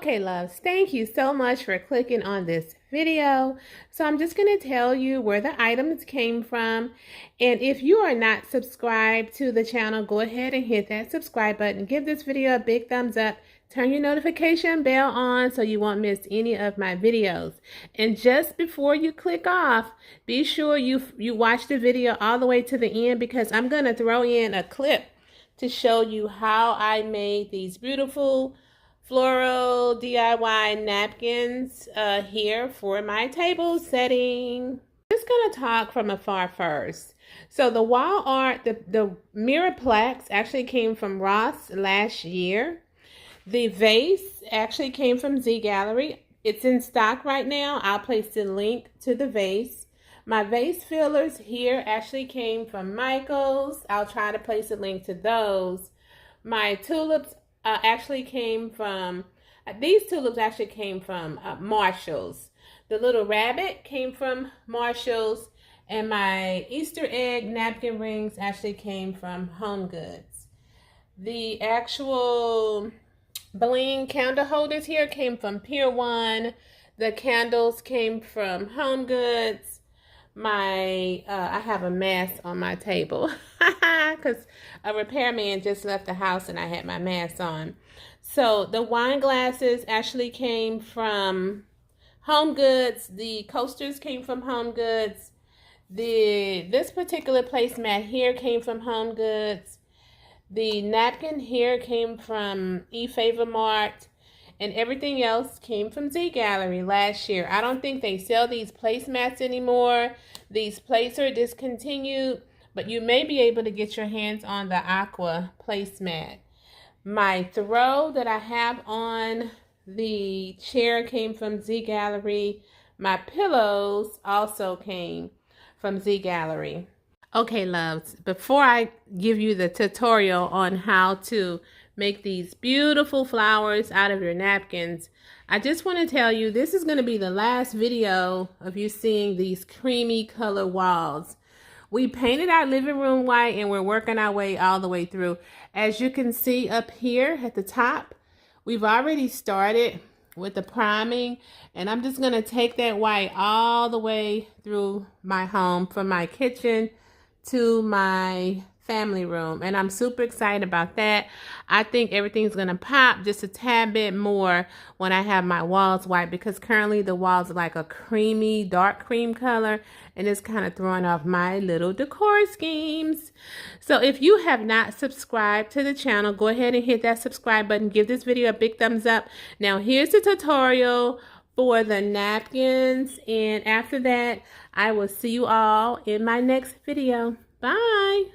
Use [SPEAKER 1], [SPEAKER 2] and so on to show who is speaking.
[SPEAKER 1] Okay, loves, thank you so much for clicking on this video. So I'm just going to tell you where the items came from. And if you are not subscribed to the channel, go ahead and hit that subscribe button. Give this video a big thumbs up. Turn your notification bell on so you won't miss any of my videos. And just before you click off, be sure you watch the video all the way to the end, because I'm going to throw in a clip to show you how I made these beautiful floral DIY napkins here for my table setting. I'm just going to talk from afar first. So the wall art, the mirror plaques actually came from Ross last year. The vase actually came from Z Gallery. It's in stock right now. I'll place the link to the vase. My vase fillers here actually came from Michael's. I'll try to place a link to those. My tulips actually came from, these tulips actually came from Marshall's. The little rabbit came from Marshall's. And my Easter egg napkin rings actually came from Home Goods. The actual bling candle holders here came from Pier 1. The candles came from Home Goods. I have a mask on my table because a repairman just left the house and I had my mask on. So the wine glasses actually came from Home Goods. The coasters came from Home Goods. This particular placemat here came from Home Goods. The napkin here came from eFavormart. And everything else came from Z Gallery last year. I don't think they sell these placemats anymore. These plates are discontinued, but you may be able to get your hands on the aqua placemat. My throw that I have on the chair came from Z Gallery. My pillows also came from Z Gallery. Okay, loves, before I give you the tutorial on how to make these beautiful flowers out of your napkins, I just want to tell you this is going to be the last video of you seeing these creamy color walls. We painted our living room white and we're working our way all the way through. As you can see up here at the top, we've already started with the priming, and I'm just going to take that white all the way through my home, from my kitchen to my family room, and I'm super excited about that. I think everything's gonna pop just a tad bit more when I have my walls white, because currently the walls are like a creamy, dark cream color, and it's kind of throwing off my little decor schemes. So if you have not subscribed to the channel, go ahead and hit that subscribe button. Give this video a big thumbs up. Now here's the tutorial for the napkins, and after that I will see you all in my next video. Bye.